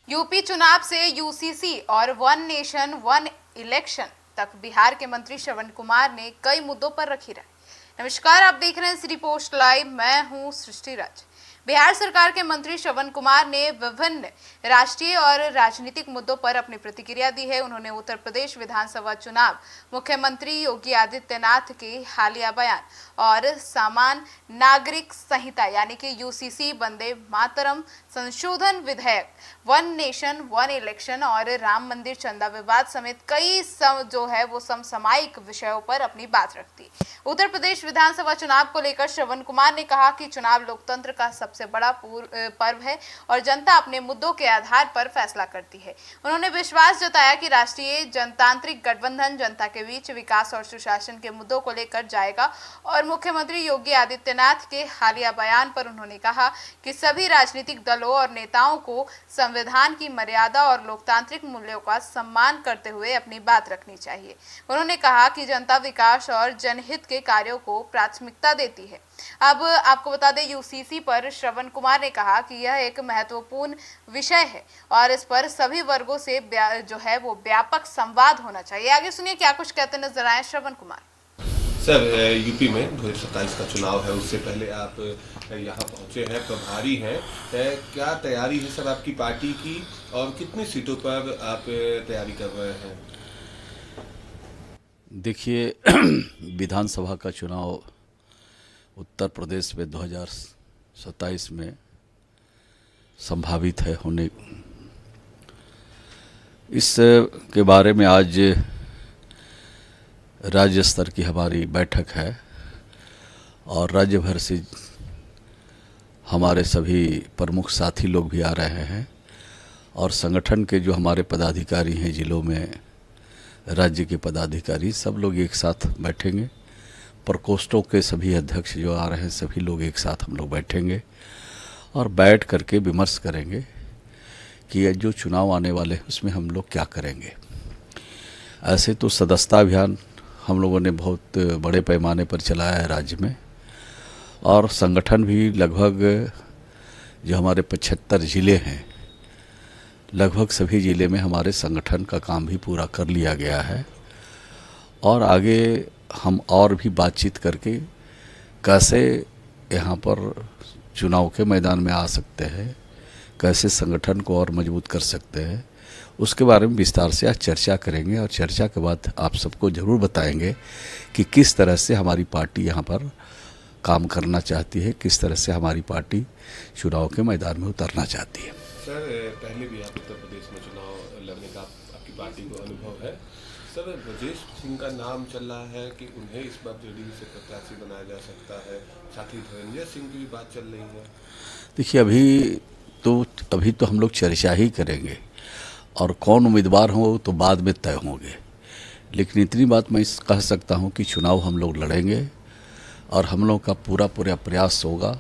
UP चुनाव से UCC और वन नेशन वन इलेक्शन तक बिहार के मंत्री श्रवण कुमार ने कई मुद्दों पर रखी राय। नमस्कार, आप देख रहे हैं सिटी पोस्ट लाइव। मैं हूं सृष्टि राज। बिहार सरकार के मंत्री श्रवण कुमार ने विभिन्न राष्ट्रीय और राजनीतिक मुद्दों पर अपनी प्रतिक्रिया दी है। उन्होंने उत्तर प्रदेश विधानसभा चुनाव, मुख्यमंत्री योगी आदित्यनाथ के हालिया बयान और समान नागरिक संहिता यानी कि यूसीसी, वंदे मातरम संशोधन विधेयक, वन नेशन वन इलेक्शन और राम मंदिर चंदा विवाद समेत कई समसामयिक विषयों पर अपनी बात रखती। उत्तर प्रदेश विधानसभा चुनाव को लेकर श्रवण कुमार ने कहा कि चुनाव लोकतंत्र का सबसे बड़ा पर्व है और जनता अपने मुद्दों के आधार पर फैसला करती है। उन्होंने विश्वास जताया कि राष्ट्रीय जनतांत्रिक गठबंधन जनता के बीच विकास और सुशासन के मुद्दों को लेकर जाएगा। और मुख्यमंत्री योगी आदित्यनाथ के हालिया बयान पर उन्होंने कहा कि सभी राजनीतिक दलों और नेताओं को संविधान की मर्यादा और लोकतांत्रिक मूल्यों का सम्मान करते हुए अपनी बात रखनी चाहिए। उन्होंने कहा कि जनता विकास और जनहित के कार्यों को प्राथमिकता देती है। अब आपको बता दें, यूसीसी पर श्रवण कुमार ने कहा कि यह एक महत्वपूर्ण विषय है और इस पर सभी वर्गों से वो व्यापक संवाद होना चाहिए। आगे सुनिए क्या कुछ कहते नजर आए श्रवण कुमार। सर, यूपी में 2027 का चुनाव है, उससे पहले आप यहाँ पहुँचे हैं, प्रभारी हैं। क्या तैयारी है सर आपकी पार्टी की और कितनी सीटों पर आप तैयारी कर रहे हैं? देखिए, विधानसभा का चुनाव उत्तर प्रदेश में 2027 में संभावित है होने। इस के बारे में आज राज्य स्तर की हमारी बैठक है और राज्य भर से हमारे सभी प्रमुख साथी लोग भी आ रहे हैं और संगठन के जो हमारे पदाधिकारी हैं जिलों में, राज्य के पदाधिकारी, सब लोग एक साथ बैठेंगे। प्रकोष्ठों के सभी अध्यक्ष जो आ रहे हैं सभी लोग एक साथ हम लोग बैठेंगे और बैठ करके विमर्श करेंगे कि ये जो चुनाव आने वाले हैं उसमें हम लोग क्या करेंगे। ऐसे तो सदस्यता अभियान हम लोगों ने बहुत बड़े पैमाने पर चलाया है राज्य में और संगठन भी लगभग जो हमारे 75 ज़िले हैं, लगभग सभी ज़िले में हमारे संगठन का काम भी पूरा कर लिया गया है और आगे हम और भी बातचीत करके कैसे यहाँ पर चुनाव के मैदान में आ सकते हैं, कैसे संगठन को और मजबूत कर सकते हैं, उसके बारे में विस्तार से आज चर्चा करेंगे और चर्चा के बाद आप सबको ज़रूर बताएंगे कि किस तरह से हमारी पार्टी यहाँ पर काम करना चाहती है, किस तरह से हमारी पार्टी चुनाव के मैदान में उतरना चाहती है। सर, पहले भी आप उत्तर प्रदेश में चुनाव लड़ने का आपकी पार्टी को अनुभव है। सर, ब्रजेश सिंह का नाम चल रहा है कि उन्हें इस बार जेडीयू से प्रत्याशी बनाया जा सकता है, साथ ही धनंजय सिंह की भी बात चल रही है। देखिए, अभी तो हम लोग चर्चा ही करेंगे और कौन उम्मीदवार हो तो बाद में तय होंगे, लेकिन इतनी बात मैं कह सकता हूँ कि चुनाव हम लोग लड़ेंगे और हम लोग का पूरा प्रयास होगा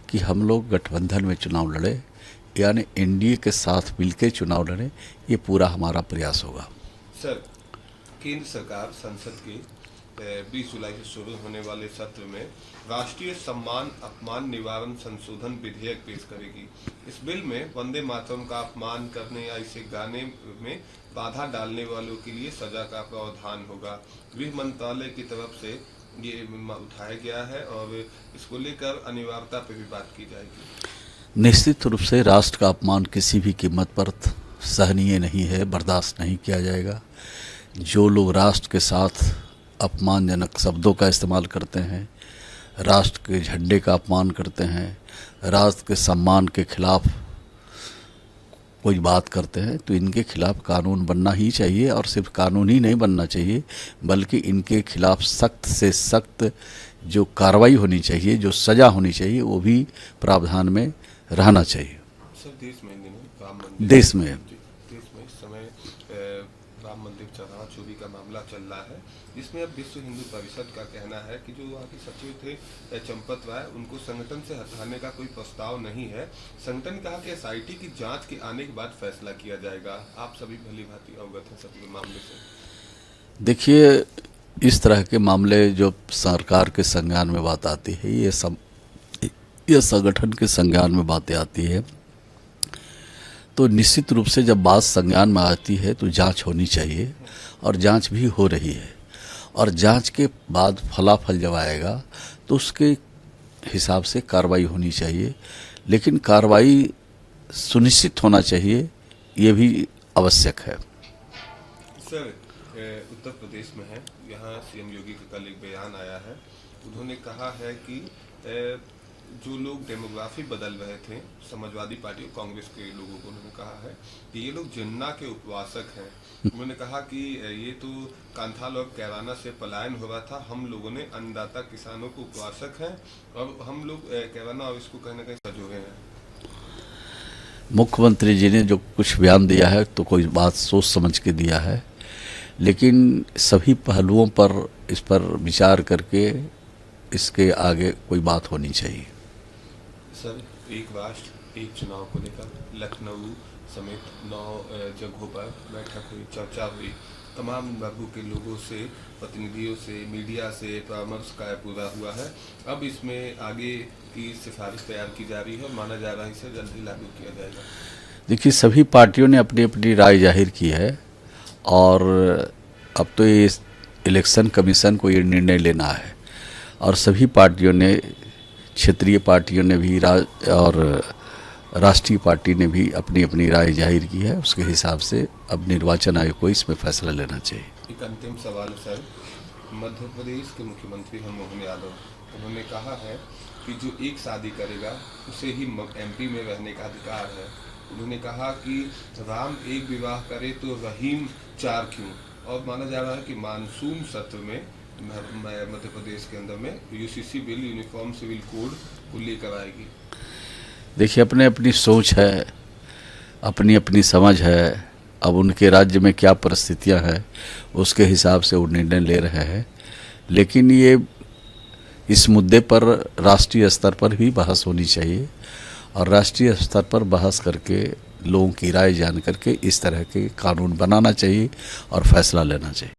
कि हम लोग गठबंधन में चुनाव लड़े, यानी एनडीए के साथ मिलकर चुनाव लड़े। ये पूरा हमारा प्रयास होगा। सर, केंद्र सरकार संसद के 20 जुलाई से शुरू होने वाले सत्र में राष्ट्रीय सम्मान अपमान निवारण संशोधन विधेयक पेश करेगी। इस बिल में वंदे मातरम का अपमान करने या इसे गाने में बाधा डालने वालों के लिए सजा का प्रावधान होगा। गृह मंत्रालय की तरफ से ये उठाया गया है और इसको लेकर अनिवार्यता पर भी बात की जाएगी। निश्चित रूप से राष्ट्र का अपमान किसी भी कीमत पर सहनीय नहीं है, बर्दाश्त नहीं किया जाएगा। जो लोग राष्ट्र के साथ अपमानजनक शब्दों का इस्तेमाल करते हैं, राष्ट्र के झंडे का अपमान करते हैं, राष्ट्र के सम्मान के खिलाफ कोई बात करते हैं, तो इनके खिलाफ कानून बनना ही चाहिए और सिर्फ कानून ही नहीं बनना चाहिए बल्कि इनके खिलाफ सख्त से सख्त जो कार्रवाई होनी चाहिए, जो सज़ा होनी चाहिए, वो भी प्रावधान में रहना चाहिए। सर, देश में इस समय राम मंदिर चढ़ावा चोरी का मामला चल रहा है, जिसमें अब विश्व हिंदू परिषद का कहना है कि जो वहाँ के सचिव थे चंपत राय, उनको संगठन से हटाने का कोई प्रस्ताव नहीं है। संगठन ने कहा कि एसआईटी की जांच के आने के बाद फैसला किया जाएगा। आप सभी भली भांति अवगत हैं सब मामले से। देखिए, इस तरह के मामले जो सरकार के संज्ञान में बात आती है, ये संगठन के संज्ञान में बातें आती है तो निश्चित रूप से जब बात संज्ञान में आती है तो जांच होनी चाहिए और जांच भी हो रही है। और जांच के बाद फलाफल जब आएगा तो उसके हिसाब से कार्रवाई होनी चाहिए, लेकिन कार्रवाई सुनिश्चित होना चाहिए, ये भी आवश्यक है। सर, उत्तर प्रदेश में है, यहाँ सीएम योगी का कल एक बयान आया है। उन्होंने कहा है कि जो लोग डेमोग्राफी बदल रहे थे, समाजवादी पार्टी और कांग्रेस के लोगों को उन्होंने कहा है कि ये लोग जिन्ना के उपवासक हैं। उन्होंने कहा कि ये तो कांथाल और कैराना से पलायन हो रहा था, हम लोगों ने अन्नदाता किसानों को उपवासक हैं और हम लोग कैराना और इसको कहीं ना कहीं सजोगे हैं। मुख्यमंत्री जी ने जो कुछ बयान दिया है तो कोई बात सोच समझ के दिया है, लेकिन सभी पहलुओं पर इस पर विचार करके इसके आगे कोई बात होनी चाहिए। सर, एक राष्ट्र एक चुनाव को लेकर लखनऊ समेत 9 जगहों पर बैठक हुई, चर्चा हुई, तमाम वर्गों के लोगों से, प्रतिनिधियों से, मीडिया से परामर्श का पूरा हुआ है। अब इसमें आगे की सिफारिश तैयार की जा रही है और माना जा रहा है इसे जल्द ही लागू किया जाएगा। देखिए, सभी पार्टियों ने अपनी अपनी राय जाहिर की है और अब तो ये इलेक्शन कमीशन को ये निर्णय लेना है और सभी पार्टियों ने, क्षेत्रीय पार्टियों ने भी और राष्ट्रीय पार्टी ने भी अपनी अपनी राय जाहिर की है। उसके हिसाब से अब निर्वाचन आयोग को इसमें फैसला लेना चाहिए। एक अंतिम सवाल है सर, मध्य प्रदेश के मुख्यमंत्री हैं मोहन यादव, उन्होंने कहा है कि जो एक शादी करेगा उसे ही एमपी में रहने का अधिकार है। उन्होंने कहा कि राम एक विवाह करे तो रहीम 4 क्यों, और माना जा रहा है कि मानसून सत्र में मध्य प्रदेश के अंदर में UCC bill, uniform civil code को लेकर आएगी। देखिए, अपने अपनी सोच है, अपनी अपनी समझ है। अब उनके राज्य में क्या परिस्थितियां हैं उसके हिसाब से वो निर्णय ले रहे हैं, लेकिन ये इस मुद्दे पर राष्ट्रीय स्तर पर भी बहस होनी चाहिए और राष्ट्रीय स्तर पर बहस करके लोगों की राय जान करके इस तरह के कानून बनाना चाहिए और फैसला लेना चाहिए।